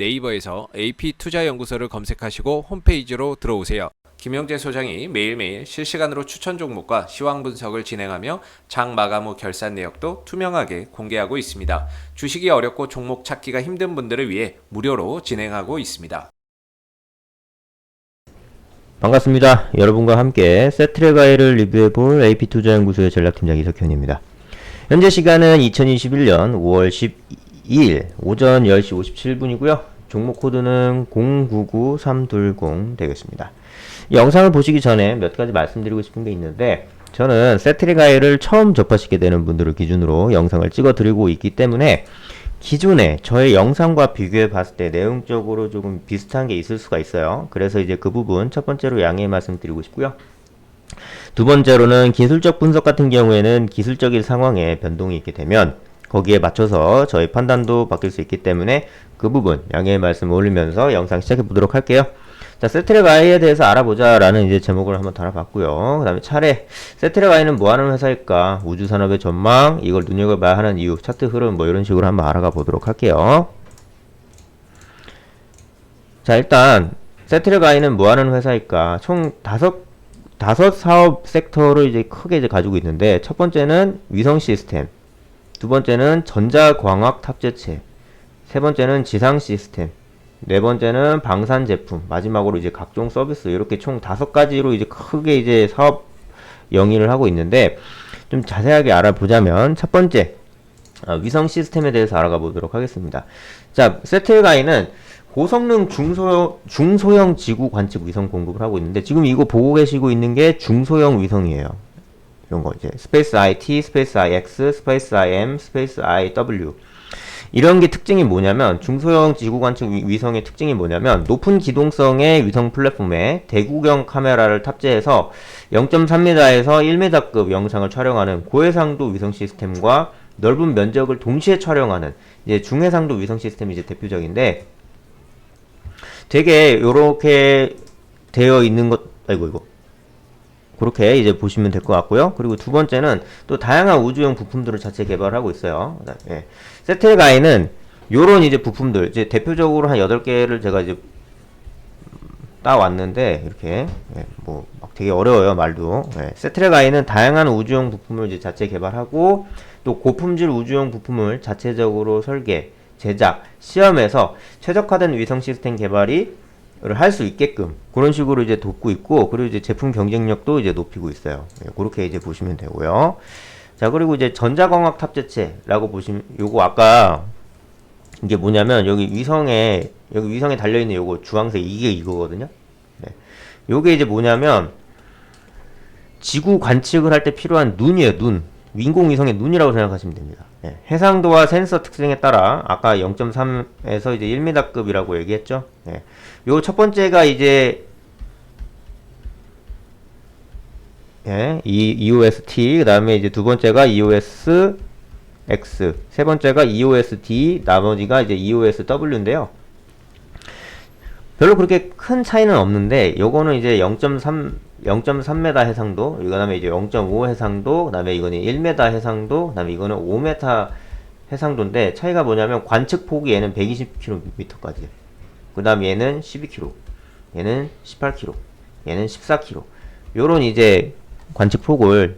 네이버에서 AP투자연구소를 검색하시고 홈페이지로 들어오세요. 김영재 소장이 매일매일 실시간으로 추천 종목과 시황 분석을 진행하며 장 마감 후 결산 내역도 투명하게 공개하고 있습니다. 주식이 어렵고 종목 찾기가 힘든 분들을 위해 무료로 진행하고 있습니다. 반갑습니다. 여러분과 함께 세트레가이를 리뷰해볼 AP투자연구소의 전략팀장 이석현입니다. 현재 시간은 2021년 5월 12일 오전 10시 57분이고요. 종목 코드는 099320 되겠습니다. 이 영상을 보시기 전에 몇 가지 말씀드리고 싶은 게 있는데, 저는 세트레가이를 처음 접하시게 되는 분들을 기준으로 영상을 찍어 드리고 있기 때문에 기존에 저의 영상과 비교해 봤을 때 내용적으로 조금 비슷한 게 있을 수가 있어요. 그래서 이제 그 부분 첫 번째로 양해 말씀드리고 싶고요. 두 번째로는 기술적 분석 같은 경우에는 기술적인 상황에 변동이 있게 되면 거기에 맞춰서 저희 판단도 바뀔 수 있기 때문에 그 부분 양해 말씀 올리면서 영상 시작해 보도록 할게요. 자, 세트레가이에 대해서 알아보자 라는 이제 제목을 한번 달아봤고요. 그 다음에 차례 세트레가이는 뭐하는 회사일까, 우주산업의 전망, 이걸 눈여겨봐야 하는 이유, 차트 흐름 뭐 이런 식으로 한번 알아가 보도록 할게요. 자, 일단 세트레가이는 뭐하는 회사일까, 총 다섯 사업 섹터를 이제 크게 이제 가지고 있는데, 첫 번째는 위성 시스템, 두 번째는 전자광학 탑재체, 세 번째는 지상 시스템, 네 번째는 방산 제품, 마지막으로 이제 각종 서비스, 이렇게 총 5가지로 이제 크게 이제 사업 영위를 하고 있는데, 좀 자세하게 알아보자면 첫 번째 위성 시스템에 대해서 알아가 보도록 하겠습니다. 자, 세트레가이는 고성능 중소형 지구 관측 위성 공급을 하고 있는데, 지금 이거 보고 계시고 있는 게 중소형 위성이에요. 이런 거 이제 스페이스 IT, 스페이스 IX, 스페이스 IM, 스페이스 IW, 이런 게 특징이 뭐냐면, 중소형 지구 관측 위성의 특징이 뭐냐면, 높은 기동성의 위성 플랫폼에 대구경 카메라를 탑재해서 0.3m에서 1m급 영상을 촬영하는 고해상도 위성 시스템과 넓은 면적을 동시에 촬영하는 이제 중해상도 위성 시스템이 이제 대표적인데, 되게 요렇게 되어 있는 것, 이거 그렇게 이제 보시면 될 것 같고요. 그리고 두 번째는 또 다양한 우주용 부품들을 자체 개발하고 있어요. 예. 세트레가이는 요런 이제 부품들, 이제 대표적으로 한 8개를 제가 이제 따왔는데, 이렇게, 예, 뭐, 막 되게 어려워요, 말도. 예. 세트레가이는 다양한 우주용 부품을 이제 자체 개발하고, 또 고품질 우주용 부품을 자체적으로 설계, 제작, 시험해서 최적화된 위성 시스템 개발이 할 수 있게끔 그런 식으로 이제 돕고 있고, 그리고 이제 제품 경쟁력도 이제 높이고 있어요. 예, 그렇게 이제 보시면 되고요. 자, 그리고 이제 전자광학 탑재체라고 보시면, 요거 아까 이게 뭐냐면, 여기 위성에 달려있는 요거 주황색, 이게 이거거든요. 네. 요게 이제 뭐냐면 지구 관측을 할 때 필요한 눈이에요. 눈. 인공위성의 눈이라고 생각하시면 됩니다. 예, 해상도와 센서 특성에 따라 아까 0.3에서 이제 1m급이라고 얘기했죠. 예, 요 첫 번째가 이제 EOS-T, 그 다음에 이제 두 번째가 EOS-X, 세 번째가 EOS-D, 나머지가 이제 EOS-W인데요. 별로 그렇게 큰 차이는 없는데, 요거는 이제 0.3m 해상도, 그 다음에 이제 0.5 해상도, 그 다음에 이거는 1m 해상도, 그 다음에 이거는 5m 해상도인데, 차이가 뭐냐면 관측 폭이 얘는 120km까지, 그 다음 얘는 12km, 얘는 18km, 얘는 14km, 요런 이제 관측 폭을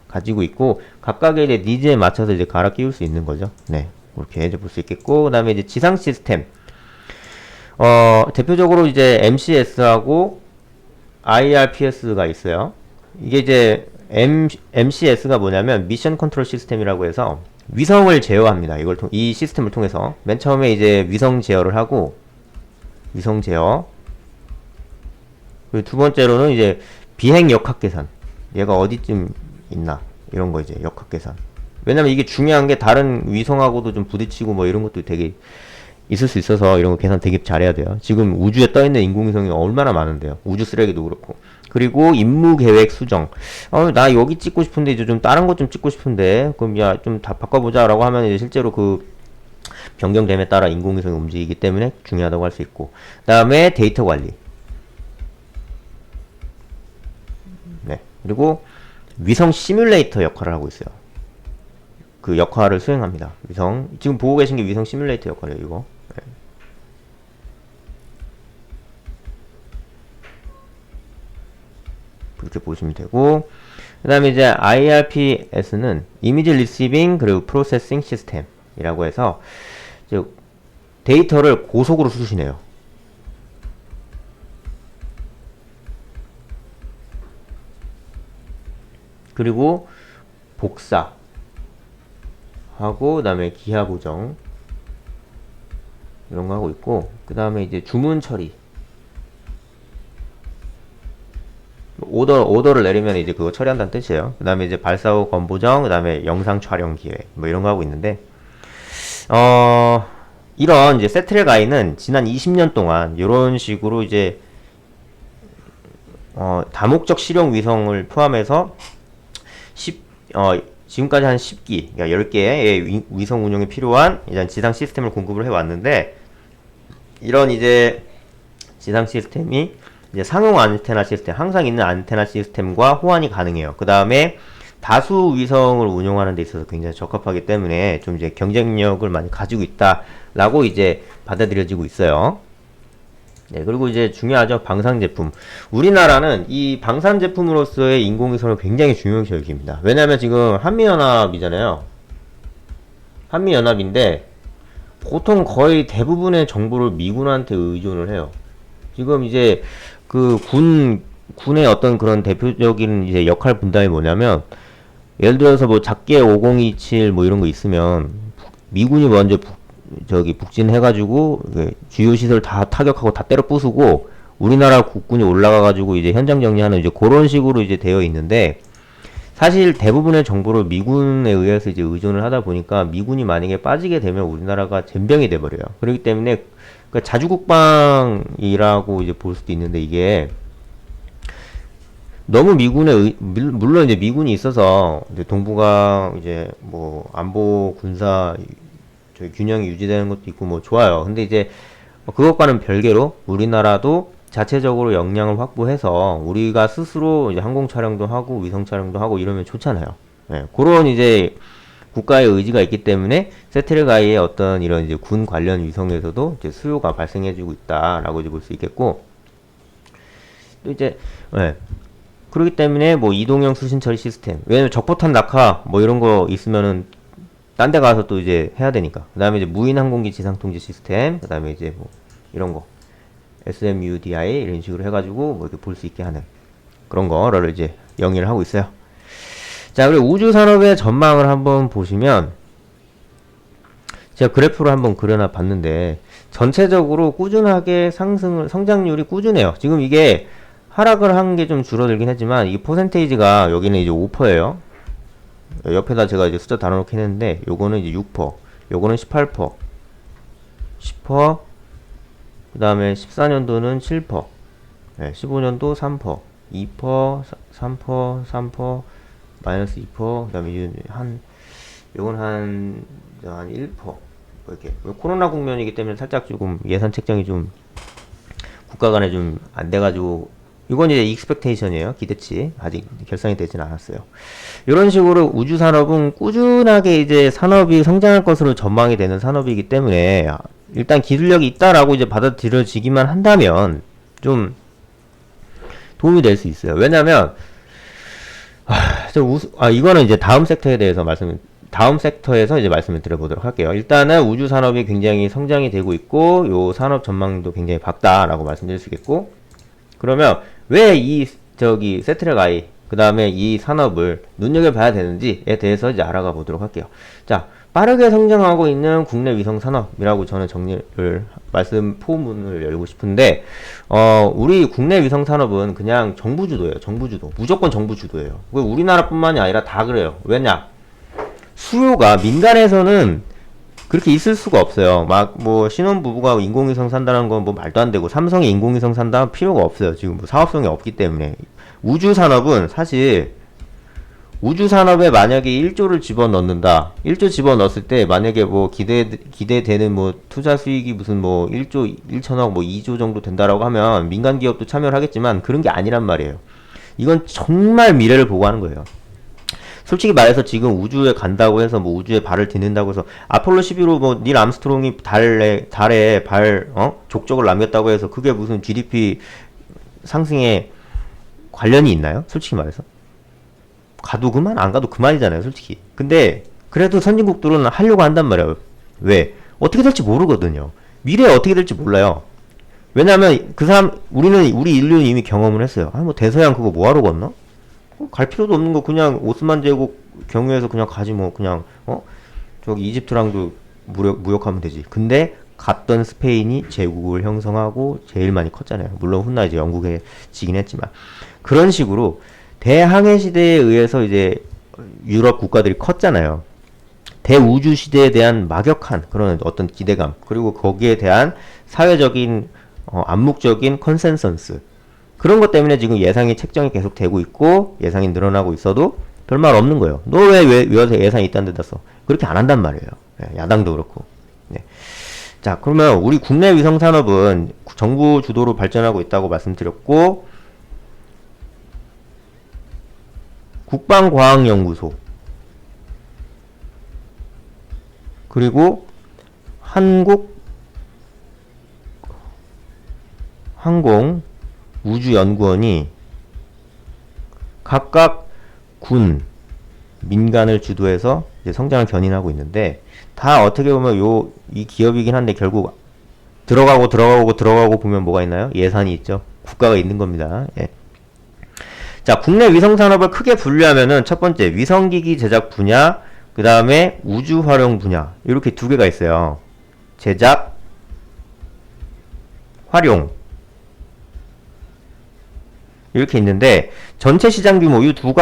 가지고 있고, 각각의 이제 니즈에 맞춰서 이제 갈아 끼울 수 있는 거죠. 네, 그렇게 이제 볼 수 있겠고, 그 다음에 이제 지상 시스템, 대표적으로 이제 MCS하고 IRPS가 있어요. 이게 이제 MCS가 뭐냐면 미션 컨트롤 시스템이라고 해서 위성을 제어합니다. 이 시스템을 통해서 맨 처음에 이제 위성 제어를 하고, 위성 제어. 그리고 두 번째로는 이제 비행 역학 계산. 얘가 어디쯤 있나, 이런 거 이제 역학 계산. 왜냐면 이게 중요한 게, 다른 위성하고도 좀 부딪히고 뭐 이런 것도 되게 있을 수 있어서 이런 거 계산 되게 잘해야 돼요. 지금 우주에 떠있는 인공위성이 얼마나 많은데요. 우주 쓰레기도 그렇고. 그리고 임무 계획 수정. 나 여기 찍고 싶은데 이제 좀 다른 거 좀 찍고 싶은데, 그럼 야 좀 다 바꿔보자 라고 하면 이제 실제로 그 변경됨에 따라 인공위성이 움직이기 때문에 중요하다고 할 수 있고, 그 다음에 데이터 관리. 네. 그리고 위성 시뮬레이터 역할을 하고 있어요. 그 역할을 수행합니다. 지금 보고 계신 게 위성 시뮬레이터 역할이에요, 이거. 네. 그렇게 보시면 되고, 그 다음에 이제 IRPS는 이미지 리시빙 그리고 프로세싱 시스템이라고 해서 이제 데이터를 고속으로 수신해요. 그리고 복사 하고, 그 다음에 기하 보정 이런 거 하고 있고, 그 다음에 이제 주문 처리, 오더를 내리면 이제 그거 처리한다는 뜻이에요. 그 다음에 이제 발사 후 건보정, 그 다음에 영상 촬영 기획, 뭐 이런 거 하고 있는데, 이런 이제 세트랙 아이는 지난 20년 동안 이런 식으로 이제, 다목적 실용 위성을 포함해서 지금까지 한 10기, 그러니까 10개의 위성 운용에 필요한 이제 지상 시스템을 공급을 해왔는데, 이런 이제 지상 시스템이 이제 상용 안테나 시스템, 항상 있는 안테나 시스템과 호환이 가능해요. 그 다음에 다수 위성을 운용하는 데 있어서 굉장히 적합하기 때문에 좀 이제 경쟁력을 많이 가지고 있다라고 이제 받아들여지고 있어요. 네, 그리고 이제 중요하죠. 방산 제품. 우리나라는 이 방산 제품으로서의 인공위성을 굉장히 중요시 여깁니다. 왜냐면 지금 한미연합이잖아요. 한미연합인데 보통 거의 대부분의 정보를 미군한테 의존을 해요. 지금 이제 그 군의 어떤 그런 대표적인 이제 역할 분담이 뭐냐면, 예를 들어서 뭐 작게 5027 뭐 이런 거 있으면 미군이 먼저 북진해가지고 주요 시설 다 타격하고 다 때려 부수고, 우리나라 국군이 올라가가지고 이제 현장 정리하는 이제 그런 식으로 이제 되어 있는데, 사실 대부분의 정보를 미군에 의해서 이제 의존을 하다 보니까 미군이 만약에 빠지게 되면 우리나라가 젬병이 돼버려요. 그렇기 때문에 자주국방이라고 이제 볼 수도 있는데, 이게 너무 물론 이제 미군이 있어서 이제 동북아 이제 뭐 안보 군사 균형이 유지되는 것도 있고 뭐 좋아요. 근데 이제 그것과는 별개로 우리나라도 자체적으로 역량을 확보해서 우리가 스스로 이제 항공 촬영도 하고 위성 촬영도 하고 이러면 좋잖아요. 네, 그런 이제 국가의 의지가 있기 때문에 세트랙 아이의 어떤 이런 이제 군 관련 위성에서도 이제 수요가 발생해주고 있다라고 이제 볼 수 있겠고, 또 이제 그렇기 때문에 뭐 이동형 수신 처리 시스템, 왜냐면 적포탄 낙하 뭐 이런 거 있으면은 딴 데 가서 또 이제 해야 되니까. 그 다음에 이제 무인 항공기 지상 통제 시스템, 그 다음에 이제 뭐 이런 거 SMUDI 이런 식으로 해가지고 뭐 이렇게 볼 수 있게 하는 그런 거를 이제 영위를 하고 있어요. 자, 그리고 우주 산업의 전망을 한번 보시면, 제가 그래프를 한번 그려놔 봤는데 전체적으로 꾸준하게 성장률이 꾸준해요. 지금 이게 하락을 한 게 좀 줄어들긴 했지만, 이 퍼센테이지가 여기는 이제 5%예요. 옆에다 제가 이제 숫자 달아놓긴 했는데, 요거는 이제 6%, 요거는 18%, 10%, 그 다음에 14년도는 7%, 15년도 3%, 2%, 3%, 3%, 마이너스 2%, 그 다음에 요건 한 1%, 뭐 이렇게. 코로나 국면이기 때문에 살짝 조금 예산 책정이 좀 국가 간에 좀 안 돼가지고, 이건 이제 익스펙테이션이에요. 기대치. 아직 결산이 되진 않았어요. 이런 식으로 우주 산업은 꾸준하게 이제 산업이 성장할 것으로 전망이 되는 산업이기 때문에, 일단 기술력이 있다라고 이제 받아들여지기만 한다면 좀 도움이 될 수 있어요. 왜냐면, 이거는 이제 다음 섹터에서 이제 말씀을 드려보도록 할게요. 일단은 우주 산업이 굉장히 성장이 되고 있고, 요 산업 전망도 굉장히 밝다라고 말씀드릴 수 있겠고, 그러면 왜 세트랙 아이, 그 다음에 이 산업을 눈여겨봐야 되는지에 대해서 이제 알아가 보도록 할게요. 자, 빠르게 성장하고 있는 국내 위성 산업이라고 저는 포문을 열고 싶은데, 우리 국내 위성 산업은 그냥 정부 주도예요. 정부 주도. 무조건 정부 주도예요. 우리나라뿐만이 아니라 다 그래요. 왜냐? 수요가 민간에서는 그렇게 있을 수가 없어요. 신혼부부가 인공위성 산다는 건 뭐 말도 안 되고, 삼성이 인공위성 산다는 필요가 없어요. 지금 뭐 사업성이 없기 때문에. 우주산업은 사실, 우주산업에 만약에 1조를 집어넣는다. 1조 집어넣었을 때, 만약에 뭐 기대되는 뭐 투자 수익이 무슨 뭐 1조 1천억 뭐 2조 정도 된다라고 하면 민간 기업도 참여를 하겠지만, 그런 게 아니란 말이에요. 이건 정말 미래를 보고 하는 거예요. 솔직히 말해서 지금 우주에 간다고 해서 뭐 우주에 발을 딛는다고 해서, 아폴로 11호 뭐 닐 암스트롱이 달에 족적을 남겼다고 해서 그게 무슨 GDP 상승에 관련이 있나요? 솔직히 말해서. 가도 그만, 안 가도 그만이잖아요, 솔직히. 근데 그래도 선진국들은 하려고 한단 말이에요. 왜? 어떻게 될지 모르거든요. 미래에 어떻게 될지 몰라요. 왜냐면 그 사람, 우리 인류는 이미 경험을 했어요. 아, 뭐 대서양 그거 뭐하러 건너? 갈 필요도 없는 거 그냥 오스만 제국 경유해서 그냥 가지 뭐 그냥 저기 이집트랑도 무역하면 되지. 근데 갔던 스페인이 제국을 형성하고 제일 많이 컸잖아요. 물론 훗날 이제 영국에 지긴 했지만 그런 식으로 대항해 시대에 의해서 이제 유럽 국가들이 컸잖아요. 대우주 시대에 대한 막역한 그런 어떤 기대감 그리고 거기에 대한 사회적인 암묵적인 컨센서스 그런 것 때문에 지금 예상이 책정이 계속 되고 있고 예상이 늘어나고 있어도 별말 없는 거예요. 너 왜 와서 예상이 있다는 데다 써? 그렇게 안 한단 말이에요. 야당도 그렇고. 네. 자, 그러면 우리 국내 위성 산업은 정부 주도로 발전하고 있다고 말씀드렸고 국방과학연구소 그리고 한국항공우주연구원이 각각 군, 민간을 주도해서 이제 성장을 견인하고 있는데 다 어떻게 보면 이 기업이긴 한데 결국 들어가고 보면 뭐가 있나요? 예산이 있죠. 국가가 있는 겁니다. 예. 자, 국내 위성 산업을 크게 분류하면은 첫 번째 위성기기 제작 분야, 그 다음에 우주 활용 분야 이렇게 두 개가 있어요. 제작, 활용 이렇게 있는데 전체 시장 규모 이 두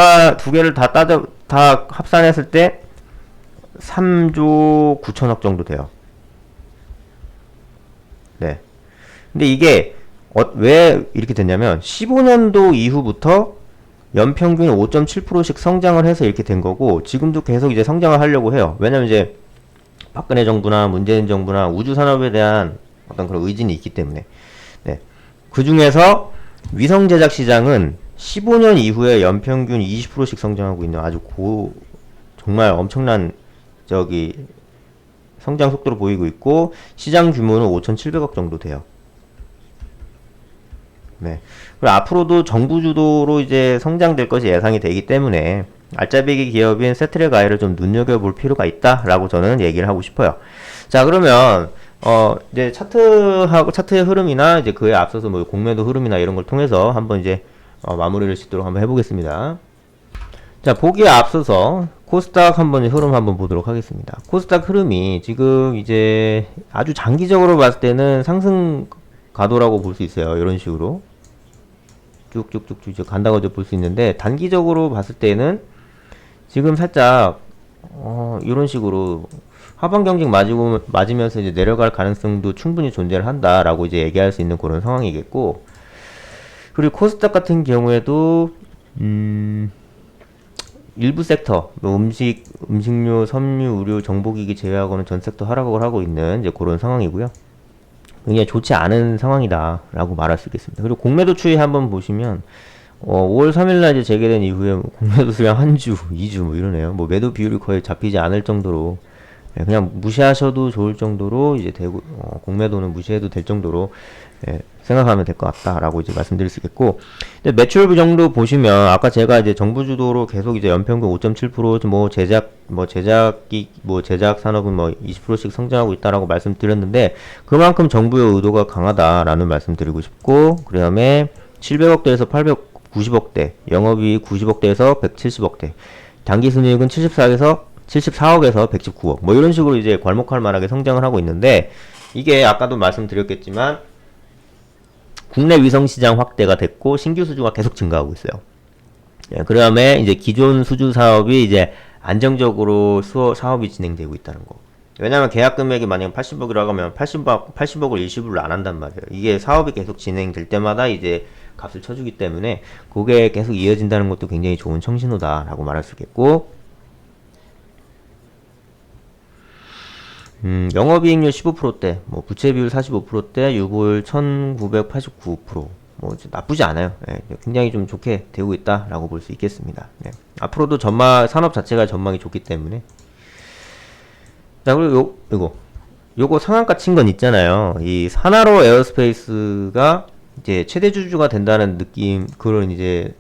개를 다 합산했을 때 3조 9천억 정도 돼요. 네. 근데 이게 왜 이렇게 됐냐면 15년도 이후부터 연평균 5.7%씩 성장을 해서 이렇게 된 거고 지금도 계속 이제 성장을 하려고 해요. 왜냐면 이제 박근혜 정부나 문재인 정부나 우주 산업에 대한 어떤 그런 의진이 있기 때문에. 네. 그 중에서 위성 제작 시장은 15년 이후에 연평균 20%씩 성장하고 있는 아주 정말 엄청난 성장 속도로 보이고 있고 시장 규모는 5,700억 정도 돼요. 네. 그리고 앞으로도 정부 주도로 이제 성장될 것이 예상이 되기 때문에 알짜배기 기업인 세트랙아이를 좀 눈여겨볼 필요가 있다라고 저는 얘기를 하고 싶어요. 자, 그러면 이제 차트의 흐름이나 이제 그에 앞서서 뭐 공매도 흐름이나 이런 걸 통해서 한번 이제 마무리를 짓도록 한번 해보겠습니다. 자, 보기에 앞서서 코스닥 흐름 한번 보도록 하겠습니다. 코스닥 흐름이 지금 이제 아주 장기적으로 봤을 때는 상승 가도라고 볼 수 있어요. 이런 식으로 쭉쭉쭉쭉 간다고 볼 수 있는데 단기적으로 봤을 때는 지금 살짝 이런 식으로 하방 경직 맞으면서 이제 내려갈 가능성도 충분히 존재를 한다라고 이제 얘기할 수 있는 그런 상황이겠고 그리고 코스닥 같은 경우에도 일부 섹터 뭐 음식료, 섬유, 의료, 정보기기 제외하고는 전 섹터 하락을 하고 있는 이제 그런 상황이고요. 굉장히 좋지 않은 상황이다라고 말할 수 있겠습니다. 그리고 공매도 추이 한번 보시면 5월 3일날 이제 재개된 이후에 공매도 수량 한 주, 2주 뭐 이러네요. 뭐 매도 비율이 거의 잡히지 않을 정도로 그냥 무시하셔도 좋을 정도로 이제 공매도는 무시해도 될 정도로 생각하면 될 것 같다라고 이제 말씀드릴 수 있겠고, 근데 매출 정도 보시면 아까 제가 이제 정부 주도로 계속 이제 연평균 5.7% 제작 산업은 뭐 20%씩 성장하고 있다라고 말씀드렸는데 그만큼 정부의 의도가 강하다라는 말씀드리고 싶고, 그다음에 700억대에서 890억대, 영업이익 90억대에서 170억대, 당기순이익은 74억에서 119억, 뭐 이런 식으로 이제 괄목할 만하게 성장을 하고 있는데, 이게 아까도 말씀드렸겠지만 국내 위성 시장 확대가 됐고 신규 수주가 계속 증가하고 있어요. 그 다음에 이제 기존 수주 사업이 이제 안정적으로 사업이 진행되고 있다는 거. 왜냐면 계약 금액이 만약 80억이라고 하면 80억을 일시불로 안 한단 말이에요. 이게 사업이 계속 진행될 때마다 이제 값을 쳐주기 때문에 그게 계속 이어진다는 것도 굉장히 좋은 청신호다라고 말할 수 있겠고, 영업이익률 15%대, 뭐 부채 비율 45%대, 유보율 1989%, 뭐 나쁘지 않아요. 굉장히 좀 좋게 되고 있다라고 볼 수 있겠습니다. 앞으로도 산업 자체가 전망이 좋기 때문에. 자, 그리고 요거 상한가 친 건 있잖아요. 이 산하로 에어스페이스가 이제 최대 주주가 된다는 느낌, 그런 이제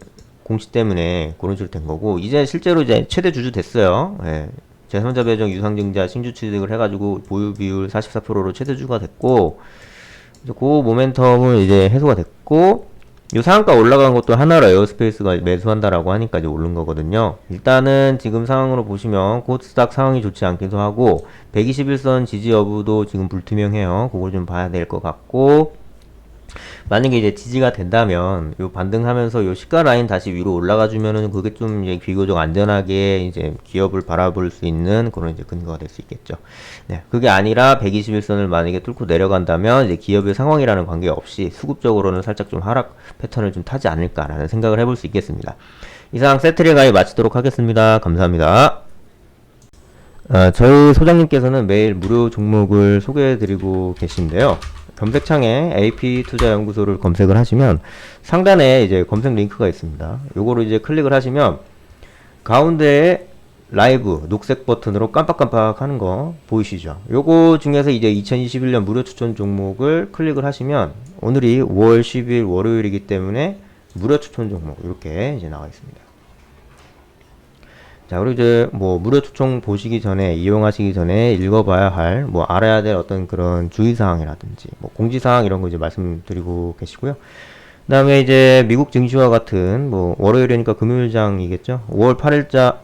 공시 때문에 그런 식으로 된 거고, 이제 실제로 이제 최대 주주 됐어요. 예. 제3자 배정 유상증자 신주 취득을 해가지고 보유 비율 44%로 최대 주주가 됐고, 이제 그 모멘텀은 이제 해소가 됐고, 요 상한가 올라간 것도 하나로 에어스페이스가 매수한다라고 하니까 이제 오른 거거든요. 일단은 지금 상황으로 보시면 코스닥 상황이 좋지 않기도 하고 121선 지지 여부도 지금 불투명해요. 그걸 좀 봐야 될 것 같고, 만약에 이제 지지가 된다면 요 반등하면서 요 시가 라인 다시 위로 올라가 주면은 그게 좀 이제 비교적 안전하게 이제 기업을 바라볼 수 있는 그런 이제 근거가 될 수 있겠죠. 네, 그게 아니라 121선을 만약에 뚫고 내려간다면 이제 기업의 상황이라는 관계없이 수급적으로는 살짝 좀 하락 패턴을 좀 타지 않을까라는 생각을 해볼 수 있겠습니다. 이상 세트리 가입 마치도록 하겠습니다. 감사합니다. 저희 소장님께서는 매일 무료 종목을 소개해드리고 계신데요. 검색창에 AP투자연구소를 검색을 하시면 상단에 이제 검색 링크가 있습니다. 요거를 이제 클릭을 하시면 가운데에 라이브 녹색 버튼으로 깜빡깜빡 하는 거 보이시죠? 요거 중에서 이제 2021년 무료 추천 종목을 클릭을 하시면 오늘이 5월 10일 월요일이기 때문에 무료 추천 종목 이렇게 이제 나와 있습니다. 자, 그리고 이제 뭐 무료 추천 보시기 전에, 이용하시기 전에 읽어봐야 할, 뭐 알아야 될 어떤 그런 주의사항이라든지 뭐 공지사항 이런 거 이제 말씀드리고 계시고요. 그 다음에 이제 미국 증시와 같은, 뭐 월요일이니까 금요일장이겠죠. 5월 8일자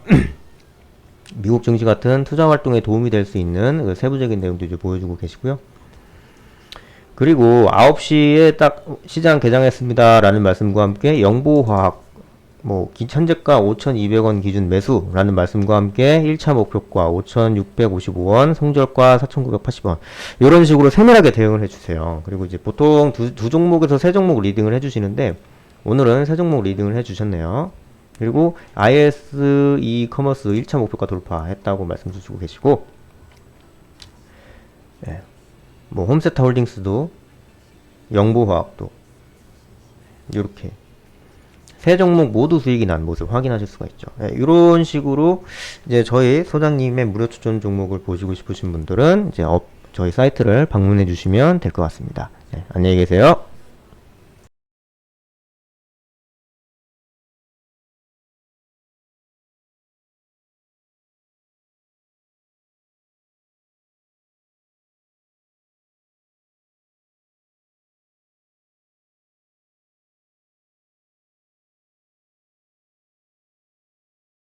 미국 증시 같은 투자 활동에 도움이 될 수 있는 그 세부적인 내용도 이제 보여주고 계시고요. 그리고 9시에 딱 시장 개장했습니다 라는 말씀과 함께 영보화학 뭐 현재가 5,200원 기준 매수라는 말씀과 함께 1차 목표가 5,655원, 손절가 4,980원 이런 식으로 세밀하게 대응을 해주세요. 그리고 이제 보통 두 종목에서 세 종목 리딩을 해주시는데 오늘은 세 종목 리딩을 해주셨네요. 그리고 IS 이커머스 1차 목표가 돌파했다고 말씀 주시고 계시고, 네. 뭐 홈세타 홀딩스도 영보화학도 이렇게 세 종목 모두 수익이 난 모습 확인하실 수가 있죠. 네, 이런 식으로 이제 저희 소장님의 무료 추천 종목을 보시고 싶으신 분들은 이제 저희 사이트를 방문해 주시면 될 것 같습니다. 네, 안녕히 계세요.